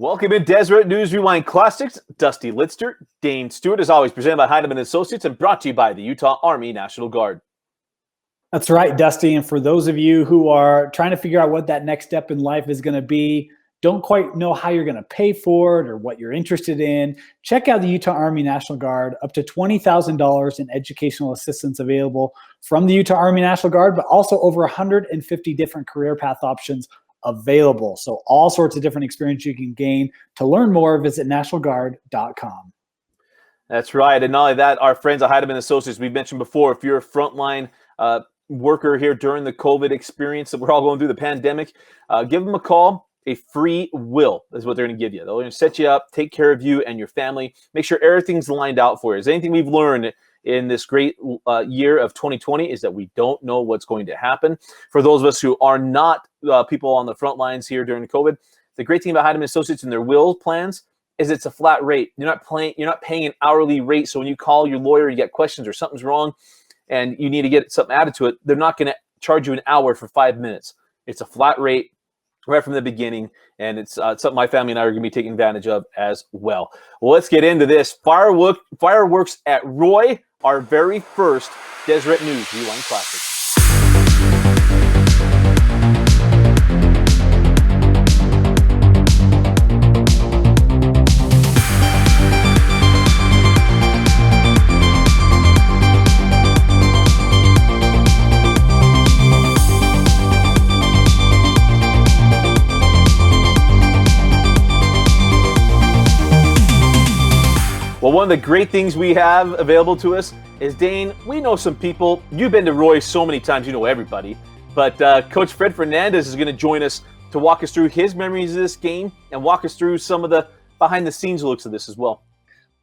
Welcome in Deseret News Rewind Classics. Dusty Litster, Dane, Stewart, as always, presented by Heinemann Associates and brought to you by the Utah Army National Guard. That's right, Dusty. And for those of you who are trying to figure out what that next step in life is going to be, don't quite know how you're going to pay for it or what you're interested in, check out the Utah Army National Guard. Up to $20,000 in educational assistance available from the Utah Army National Guard, but also over 150 different career path options available. So all sorts of different experience you can gain. To learn more, visit nationalguard.com. That's right. And not only that, our friends at Heinemann Associates, we mentioned before, if you're a frontline worker here during the COVID experience that we're all going through, the pandemic, give them a call. A free will is what they're going to give you. They're going to set you up, take care of you and your family, make sure everything's lined out for you. Is anything we've learned in this great year of 2020 is that we don't know what's going to happen. For those of us who are not people on the front lines here during COVID, the great thing about Heinemann Associates and their will plans is it's a flat rate. You're not paying an hourly rate. So when you call your lawyer, you get questions or something's wrong and you need to get something added to it, they're not going to charge you an hour for 5 minutes. It's a flat rate right from the beginning, and it's something my family and I are going to be taking advantage of as well. Well, let's get into this. Fireworks at Roy, our very first Deseret News Rewind Classic. Well, one of the great things we have available to us is, Dane, we know some people. You've been to Roy so many times, you know everybody. But Coach Fred Fernandes is going to join us to walk us through his memories of this game and walk us through some of the behind-the-scenes looks of this as well.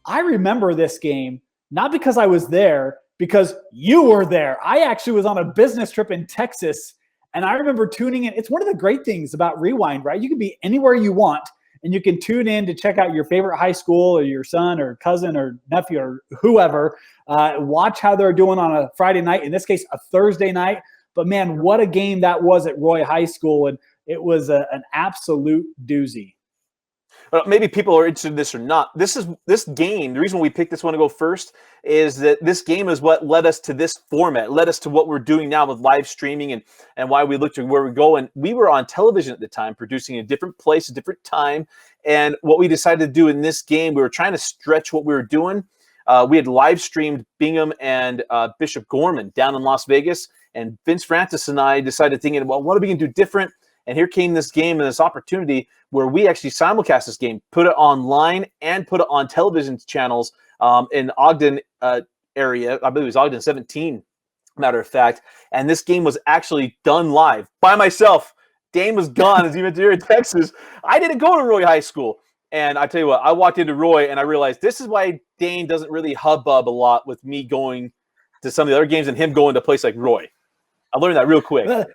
I remember this game, not because I was there, because you were there. I actually was on a business trip in Texas, and I remember tuning in. It's one of the great things about Rewind, right? You can be anywhere you want, and you can tune in to check out your favorite high school or your son or cousin or nephew or whoever. Watch how they're doing on a Friday night, in this case, a Thursday night. But, man, what a game that was at Roy High School, and it was an absolute doozy. Maybe people are interested in this or not. This game, the reason we picked this one to go first is that this game is what led us to this format, led us to what we're doing now with live streaming and why we looked at where we go. And we were on television at the time, producing in a different place, a different time. And what we decided to do in this game, we were trying to stretch what we were doing. We had live streamed Bingham and Bishop Gorman down in Las Vegas. And Vince Francis and I decided thinking, well, what are we going to do different? And here came this game and this opportunity where we actually simulcast this game, put it online and put it on television channels in Ogden area. I believe it was Ogden 17, matter of fact. And this game was actually done live by myself. Dane was gone as he went to Texas. I didn't go to Roy High School. And I tell you what, I walked into Roy and I realized this is why Dane doesn't really hubbub a lot with me going to some of the other games and him going to a place like Roy. I learned that real quick.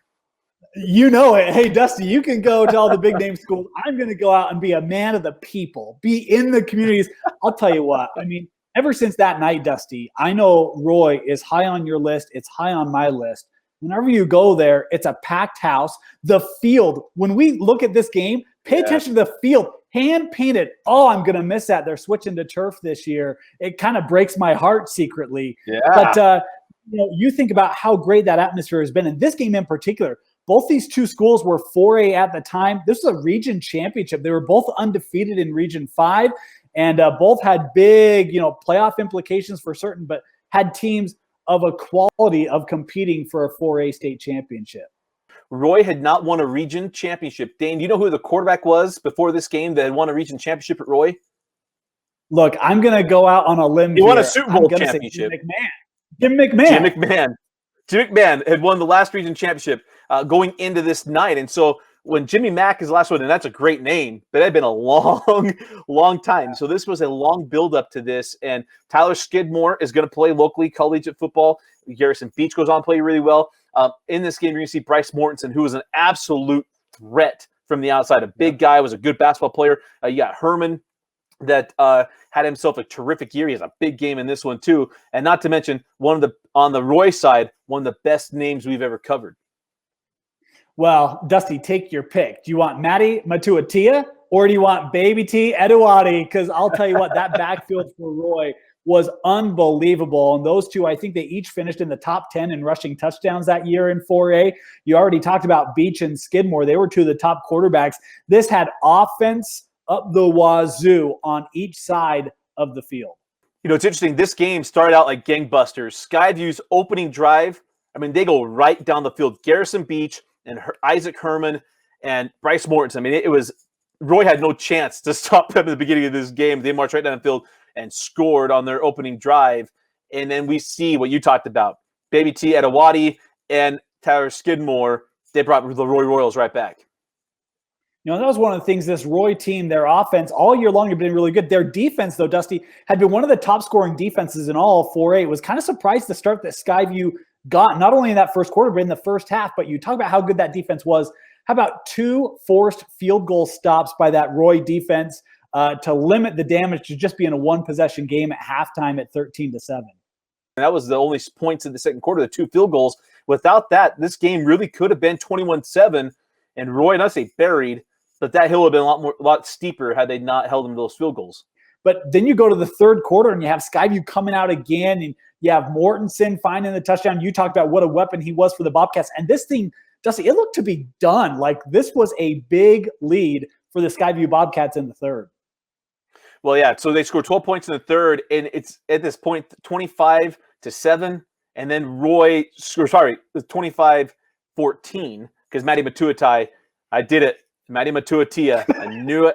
You know it. Hey, Dusty, you can go to all the big name schools. I'm going to go out and be a man of the people, be in the communities. I'll tell you what, I mean, ever since that night, Dusty, I know Roy is high on your list. It's high on my list. Whenever you go there, it's a packed house. The field, when we look at this game, pay attention to the field, hand painted. Oh, I'm going to miss that. They're switching to turf this year. It kind of breaks my heart secretly. Yeah. But, you think about how great that atmosphere has been. In this game in particular, both these two schools were 4A at the time. This was a region championship. They were both undefeated in Region 5, and both had big, playoff implications for certain, but had teams of a quality of competing for a 4A state championship. Roy had not won a region championship. Dane, do you know who the quarterback was before this game that had won a region championship at Roy? Look, I'm going to go out on a limb. He won a Super Bowl championship. Jim McMahon had won the last region championship going into this night. And so when Jimmy Mack is the last one, and that's a great name, but it had been a long time. So this was a long build-up to this. And Tyler Skidmore is going to play locally collegiate football. Garrison Beach goes on to play really well. In this game, you're going to see Bryce Mortensen, who was an absolute threat from the outside. A big guy, was a good basketball player. You got Herman that had himself a terrific year. He has a big game in this one too. And not to mention, on the Roy side, one of the best names we've ever covered. Well, Dusty, take your pick. Do you want Matty Matuatia or do you want Baby T Edouati? Because I'll tell you what, that backfield for Roy was unbelievable. And those two, I think they each finished in the top 10 in rushing touchdowns that year in 4A. You already talked about Beach and Skidmore. They were two of the top quarterbacks. This had offense up the wazoo on each side of the field. You know, it's interesting. This game started out like gangbusters. Skyview's opening drive, I mean, they go right down the field. Garrison Beach and Isaac Herman and Bryce Mortensen. I mean, it was Roy had no chance to stop them at the beginning of this game. They marched right down the field and scored on their opening drive. And then we see what you talked about. Baby T Edouati and Tyler Skidmore, they brought the Roy Royals right back. You know, that was one of the things, this Roy team, their offense all year long had been really good. Their defense, though, Dusty, had been one of the top scoring defenses in all of 4A. It was kind of surprised the start that Skyview got, not only in that first quarter, but in the first half. But you talk about how good that defense was. How about 2 forced field goal stops by that Roy defense to limit the damage to just being a one-possession game at halftime at 13-7. And that was the only points in the second quarter, the 2 field goals. Without that, this game really could have been 21-7, and Roy, not say buried, but that hill would have been a lot steeper had they not held them to those field goals. But then you go to the third quarter and you have Skyview coming out again, and you have Mortensen finding the touchdown. You talked about what a weapon he was for the Bobcats. And this thing, Dusty, it looked to be done. Like, this was a big lead for the Skyview Bobcats in the third. Well, yeah, so they scored 12 points in the third, and it's at this point 25-7, and then Roy scores, sorry, 25-14, because Matty Matuatai, I did it. Matty Matuatia, I knew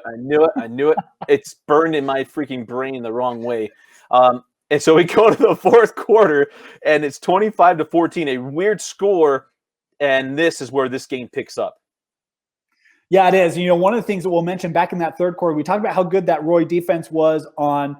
it. It's burned in my freaking brain the wrong way. And so we go to the fourth quarter, and it's 25-14, a weird score, and this is where this game picks up. Yeah, it is. You know, one of the things that we'll mention back in that third quarter, we talked about how good that Roy defense was on,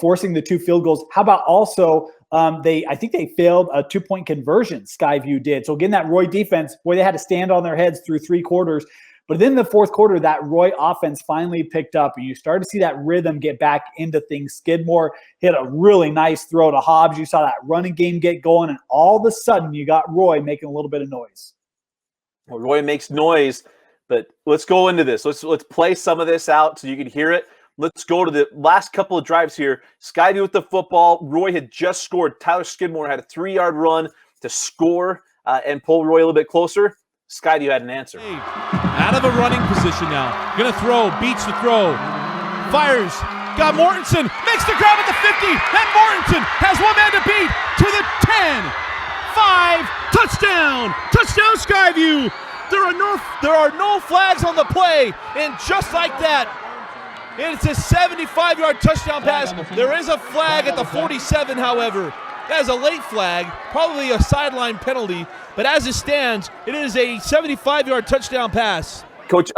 forcing the 2 field goals. How about also I think they failed a 2-point conversion, Skyview did. So again, that Roy defense, boy, they had to stand on their heads through 3 quarters. But then the fourth quarter, that Roy offense finally picked up, and you started to see that rhythm get back into things. Skidmore hit a really nice throw to Hobbs. You saw that running game get going, and all of a sudden you got Roy making a little bit of noise. Well, Roy makes noise. But let's go into this. Let's play some of this out so you can hear it. Let's go to the last couple of drives here. Skyview with the football. Roy had just scored. Tyler Skidmore had a 3-yard run to score and pull Roy a little bit closer. Skyview had an answer. Out of a running position now. Going to throw. Beats to throw. Fires. Got Mortensen. Makes the grab at the 50. And Mortensen has one man to beat to the 10. 5. Touchdown. Touchdown Skyview. There are no flags on the play, and just like that, it's a 75-yard touchdown pass. There is a flag at the 47, however. That is a late flag, probably a sideline penalty, but as it stands, it is a 75-yard touchdown pass. Coach,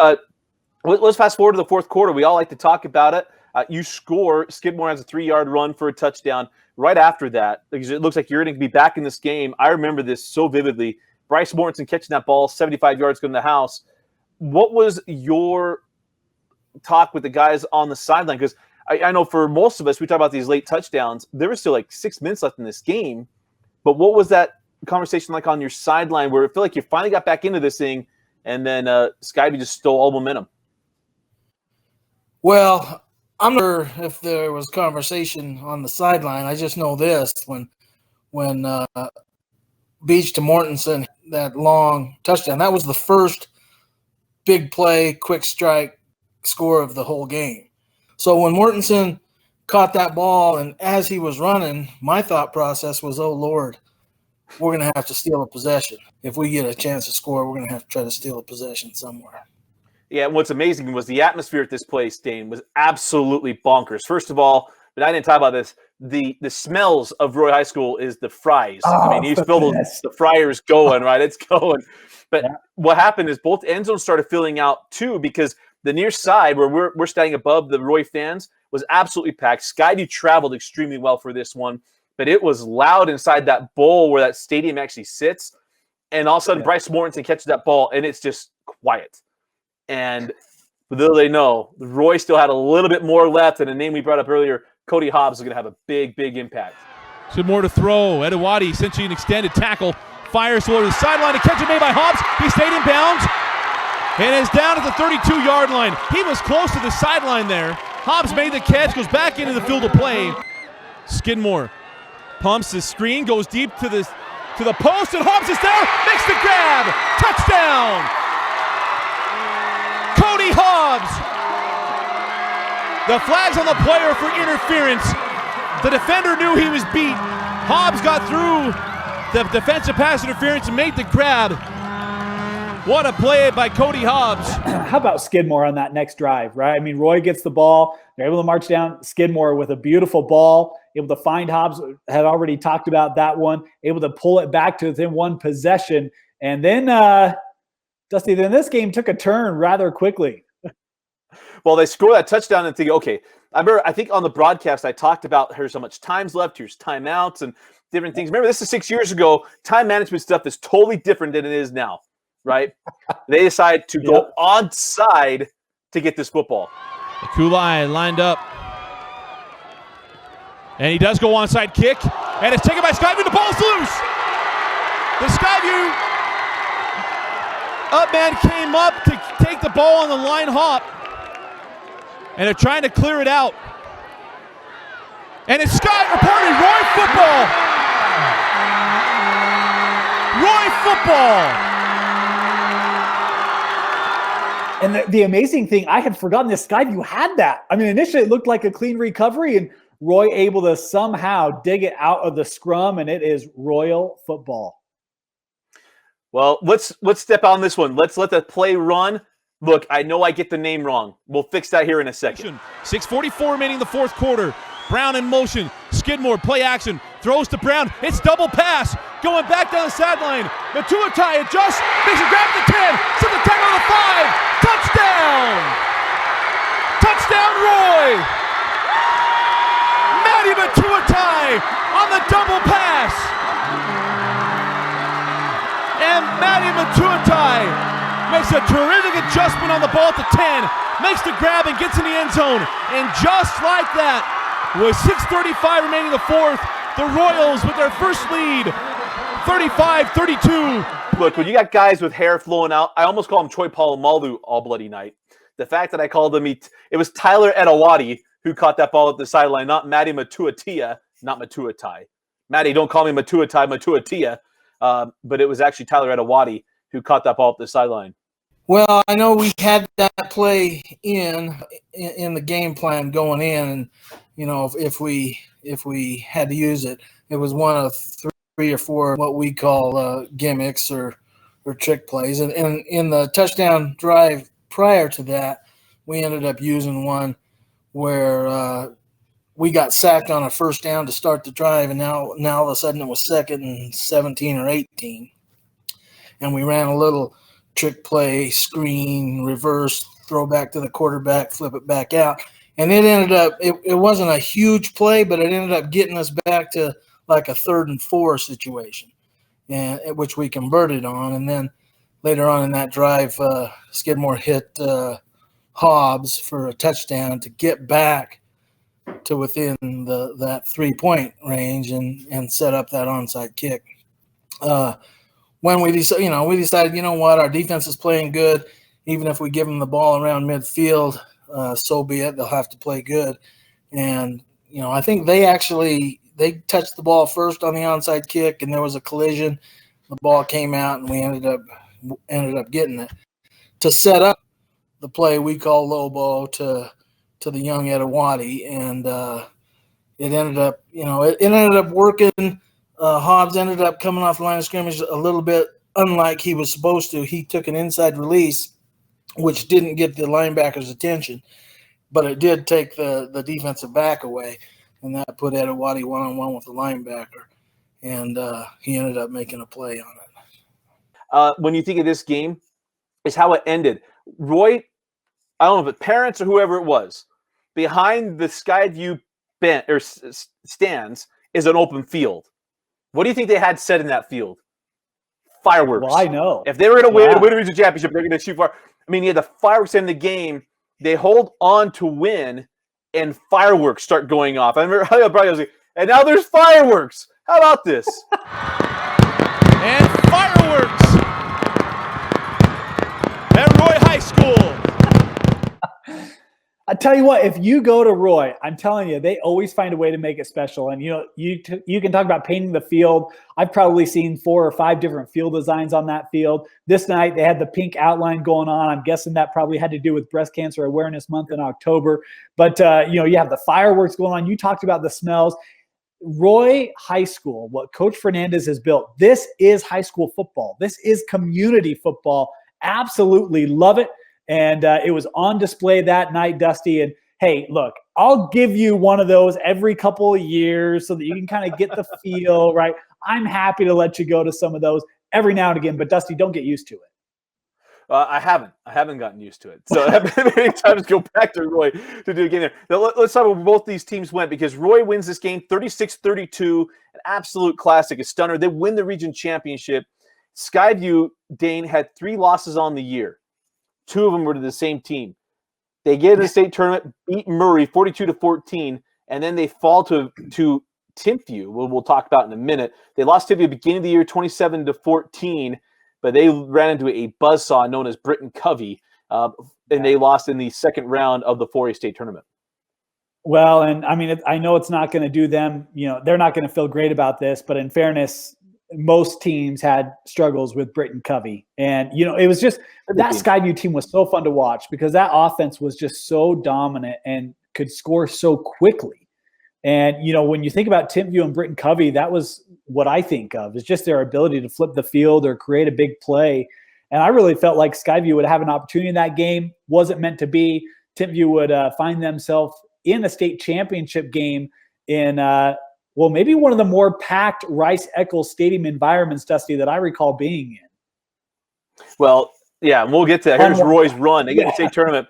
let's fast forward to the fourth quarter. We all like to talk about it. You score. Skidmore has a 3-yard run for a touchdown. Right after that, because it looks like you're going to be back in this game. I remember this so vividly. Bryce Mortensen catching that ball, 75 yards going to the house. What was your talk with the guys on the sideline? Because I know for most of us, we talk about these late touchdowns. There was still like 6 minutes left in this game. But what was that conversation like on your sideline where it felt like you finally got back into this thing and then Skyview just stole all momentum? Well, I'm not sure if there was conversation on the sideline. I just know this. When Beach to Mortensen, that long touchdown, that was the first big play, quick strike score of the whole game. So when Mortensen caught that ball, and as he was running, my thought process was, oh, Lord, we're going to have to steal a possession. If we get a chance to score, we're going to have to try to steal a possession somewhere. Yeah, and what's amazing was the atmosphere at this place, Dane, was absolutely bonkers. First of all, but I didn't talk about this, the smells of Roy High School is the fries. I mean, you smell the fryers going, right? It's going. But what happened is both end zones started filling out too, because the near side where we're standing above the Roy fans was absolutely packed. Skyview traveled extremely well for this one, but it was loud inside that bowl where that stadium actually sits. And all of a sudden, Bryce Mortensen catches that ball, and it's just quiet. And little they know, Roy still had a little bit more left, and a name we brought up earlier, Cody Hobbs, is going to have a big, big impact. Some more to throw. Edouati, essentially an extended tackle, fires toward the sideline. A catch made by Hobbs. He stayed in bounds. And is down at the 32-yard line. He was close to the sideline there. Hobbs made the catch, goes back into the field of play. Skidmore pumps the screen, goes deep to the post, and Hobbs is there, makes the grab. Touchdown! Cody Hobbs. The flag's on the player for interference. The defender knew he was beat. Hobbs got through the defensive pass interference and made the grab. What a play by Cody Hobbs. How about Skidmore on that next drive, right? I mean, Roy gets the ball. They're able to march down. Skidmore with a beautiful ball, able to find Hobbs. Had already talked about that one. Able to pull it back to within one possession. And then, Dusty, then this game took a turn rather quickly. Well, they score that touchdown and think, okay, I think on the broadcast I talked about here's how much time's left, here's timeouts and different things. Remember, this is 6 years ago. Time management stuff is totally different than it is now, right? They decide to go onside to get this football. Kulai lined up. And he does go onside kick. And it's taken by Sky View. The ball's loose. The Sky View up man came up to take the ball on the line hop. And they're trying to clear it out. And it's reporting Roy football. Roy football. And the amazing thing, I had forgotten this Skyview had that. I mean, initially it looked like a clean recovery, and Roy able to somehow dig it out of the scrum, and it is Royal football. Well, let's step on this one. Let's let the play run. Look, I know I get the name wrong. We'll fix that here in a second. 6:44 remaining in the fourth quarter. Brown in motion. Skidmore, play action. Throws to Brown. It's double pass. Going back down the sideline. Matuatai adjusts. Makes a grab at the 10. Sends the tackle on the 5. Touchdown! Touchdown, Roy! Matty Matuatai on the double pass. And Matty Matuatai makes a terrific adjustment on the ball at the 10. Makes the grab and gets in the end zone. And just like that, with 6:35 remaining in the fourth, the Royals with their first lead, 35-32. Look, when you got guys with hair flowing out, I almost call him Troy Polamalu all bloody night. The fact that I called him, it was Tyler Edawati who caught that ball at the sideline, not Matty Matuatia, not Matuatai. Matty, don't call me Matuatia, but it was actually Tyler Edawati who caught that ball at the sideline. Well, I know we had that play in the game plan going in, and if we had to use it, it was one of three or four what we call gimmicks or trick plays. And in the touchdown drive prior to that, we ended up using one where we got sacked on a first down to start the drive, and now all of a sudden it was 2nd and 17 or 18, and we ran a little trick play, screen, reverse, throw back to the quarterback, flip it back out. And it ended up, it wasn't a huge play, but it ended up getting us back to like a 3rd and 4 situation, and which we converted on. And then later on in that drive, Skidmore hit Hobbs for a touchdown to get back to within that 3-point range and set up that onside kick. When we decided, you know what, our defense is playing good. Even if we give them the ball around midfield, so be it. They'll have to play good. And, I think they touched the ball first on the onside kick, and there was a collision. The ball came out, and we ended up getting it. To set up the play we call Lobo to the young Edawati, and it ended up working. Hobbs ended up coming off the line of scrimmage a little bit unlike he was supposed to. He took an inside release, which didn't get the linebacker's attention, but it did take the defensive back away, and that put Edawati one-on-one with the linebacker, and he ended up making a play on it. When you think of this game, is how it ended. Roy, I don't know if it's parents or whoever it was, behind the Sky View stands is an open field. What do you think they had set in that field? Fireworks. Well, I know. If they were going to win a regional championship, they're going to shoot fire. I mean, you had the fireworks in the game. They hold on to win, and fireworks start going off. I remember Brian was like, and now there's fireworks. How about this? And fireworks at Roy High I tell you what, if you go to Roy, I'm telling you, they always find a way to make it special. And, you can talk about painting the field. I've probably seen 4 or 5 different field designs on that field. This night, they had the pink outline going on. I'm guessing that probably had to do with Breast Cancer Awareness Month in October. But, you have the fireworks going on. You talked about the smells. Roy High School, what Coach Fernandes has built, this is high school football. This is community football. Absolutely love it. And it was on display that night, Dusty. And hey, look, I'll give you one of those every couple of years so that you can kind of get the feel, right? I'm happy to let you go to some of those every now and again. But Dusty, don't get used to it. I haven't gotten used to it. So many times go back to Roy to do a game there. Now, let's talk about where both these teams went, because Roy wins this game 36-32, an absolute classic, a stunner. They win the region championship. Sky View, Dane, had 3 losses on the year. 2 of them were to the same team. They get to the state tournament, beat Murray 42-14, and then they fall to Timpview. We'll talk about in a minute. They lost Timpview at the beginning of the year 27-14, but they ran into a buzzsaw known as Britton Covey, and they lost in the second round of the 4A state tournament. Well, and I mean, I know it's not going to do them, they're not going to feel great about this, but in fairness, most teams had struggles with Britton Covey. And, it was just that Skyview team was so fun to watch because that offense was just so dominant and could score so quickly. And, when you think about Timpview and Britton Covey, that was what I think of is just their ability to flip the field or create a big play. And I really felt like Skyview would have an opportunity in that game. Wasn't meant to be. Timpview would find themselves in a state championship game in maybe one of the more packed Rice-Eccles Stadium environments, Dusty, that I recall being in. Well, yeah, and we'll get to that. Here's Roy's run. They get to the state tournament.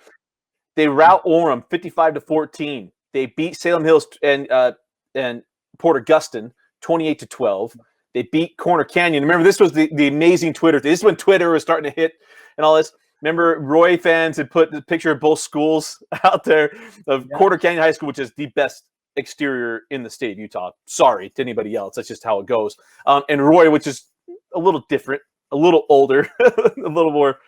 They rout Orem 55-14. They beat Salem Hills and Port Augustine 28-12. They beat Corner Canyon. Remember, this was the amazing Twitter. This is when Twitter was starting to hit and all this. Remember, Roy fans had put the picture of both schools out there of Corner Canyon High School, which is the best exterior in the state of Utah. Sorry to anybody else. That's just how it goes. And Roy, which is a little different, a little older, a little more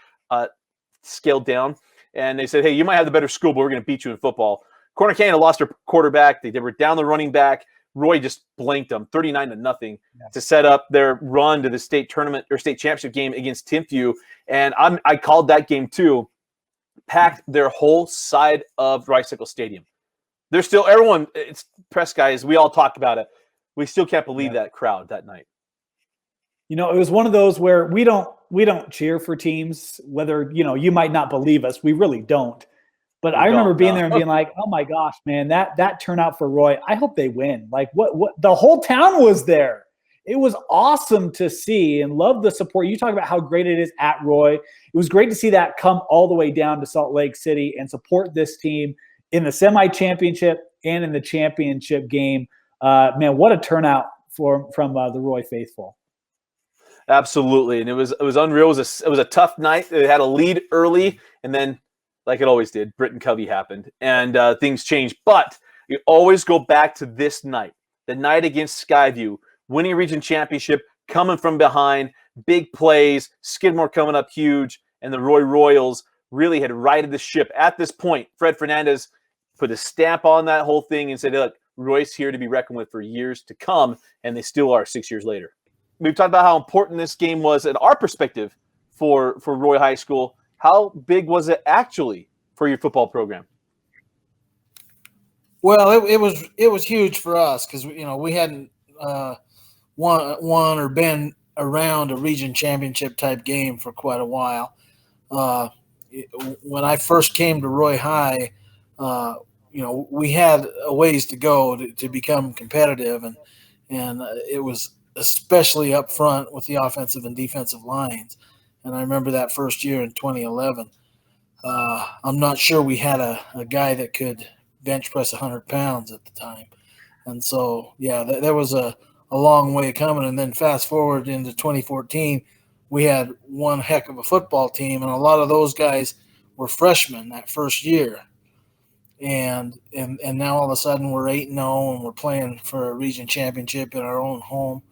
scaled down. And they said, hey, you might have the better school, but we're going to beat you in football. Corner Canyon lost their quarterback. They were down the running back. Roy just blanked them 39-0 to set up their run to the state tournament or state championship game against Timpview. And I called that game too. Packed their whole side of Rice-Eccles Stadium. There's still everyone. It's press guys. We all talk about it. We still can't believe that crowd that night. It was one of those where we don't cheer for teams. Whether you might not believe us, we really don't. But I remember being there and being like, "Oh my gosh, man, that turnout for Roy. I hope they win." Like what the whole town was there. It was awesome to see and love the support. You talk about how great it is at Roy. It was great to see that come all the way down to Salt Lake City and support this team in the semi-championship and in the championship game. Man, what a turnout from the Roy faithful. Absolutely, and it was unreal. It was a tough night. They had a lead early, and then, like it always did, Britton Covey happened, and things changed. But you always go back to this night, the night against Skyview, winning region championship, coming from behind, big plays, Skidmore coming up huge, and the Roy Royals really had righted the ship. At this point, Fred Fernandes put a stamp on that whole thing and said, look, Roy's here to be reckoned with for years to come, and they still are 6 years later. We've talked about how important this game was in our perspective for Roy High School. How big was it actually for your football program? Well, it was huge for us because we hadn't won or been around a region championship type game for quite a while. When I first came to Roy High, we had a ways to go to become competitive, and it was especially up front with the offensive and defensive lines. And I remember that first year in 2011. I'm not sure we had a guy that could bench press 100 pounds at the time. And so, yeah, there was a long way coming. And then fast forward into 2014, we had one heck of a football team, and a lot of those guys were freshmen that first year. And now all of a sudden we're 8-0 and we're playing for a region championship in our own home.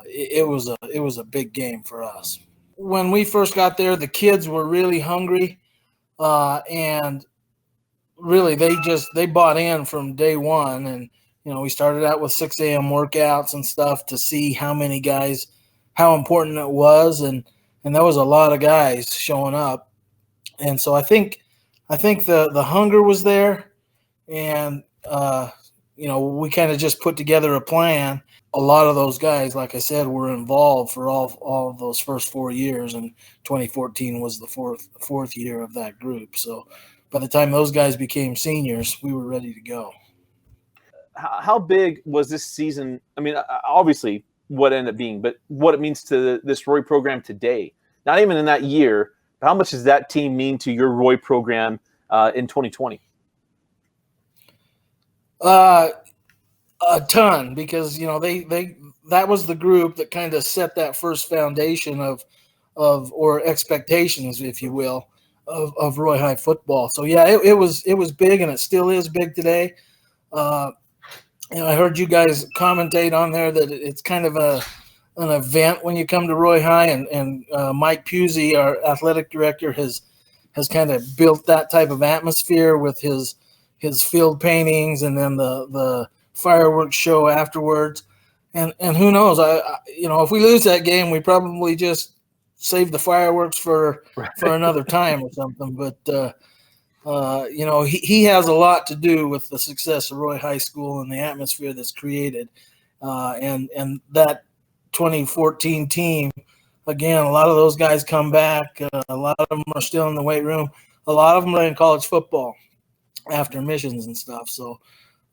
It was a big game for us. When we first got there, the kids were really hungry, and really they bought in from day one, and we started out with 6 a.m. workouts and stuff to see how many guys, how important it was, and there was a lot of guys showing up, and so I think the hunger was there, and we kind of just put together a plan. A lot of those guys, like I said, were involved for all of those first 4 years, and 2014 was the fourth year of that group. So by the time those guys became seniors, we were ready to go. How big was this season? I mean, obviously what it ended up being, but what it means to this Roy program today, not even in that year, but how much does that team mean to your Roy program in 2020? A ton, because that was the group that kind of set that first foundation of or expectations, if you will, of Roy High football. So yeah, it was big, and it still is big today. I heard you guys commentate on there that it's kind of an event when you come to Roy High, and Mike Pusey, our athletic director, has kind of built that type of atmosphere with his field paintings, and then the fireworks show afterwards. And who knows? If we lose that game, we probably just save the fireworks for another time or something. But he has a lot to do with the success of Roy High School and the atmosphere that's created. And that 2014 team, again, a lot of those guys come back. A lot of them are still in the weight room. A lot of them are in college football after missions and stuff. So,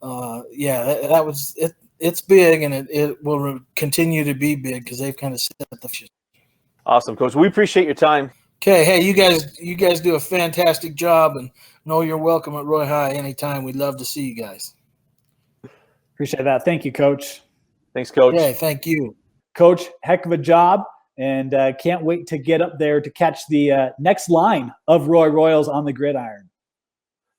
that was it. It's big, and it will continue to be big because they've kind of set the future. Awesome, Coach. We appreciate your time. Okay, hey, you guys do a fantastic job, and know you're welcome at Roy High anytime. We'd love to see you guys. Appreciate that. Thank you, Coach. Thanks, Coach. Okay, thank you. Coach, heck of a job, and can't wait to get up there to catch the next line of Roy Royals on the gridiron.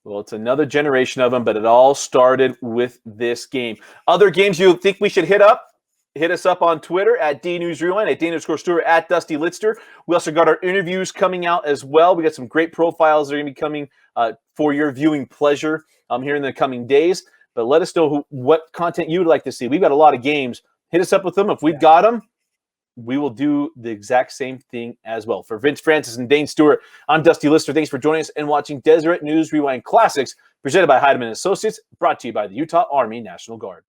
Well, it's another generation of them, but it all started with this game. Other games you think we should hit us up on Twitter at DNewsRewind, at Dane_Stewart, at Dusty Litster. We also got our interviews coming out as well. We got some great profiles that are going to be coming for your viewing pleasure here in the coming days. But let us know what content you would like to see. We've got a lot of games. Hit us up with them. If we've got them, we will do the exact same thing as well. For Vince Francis and Dane Stewart, I'm Dusty Litster. Thanks for joining us and watching Deseret News Rewind Classics, presented by Heidemann Associates, brought to you by the Utah Army National Guard.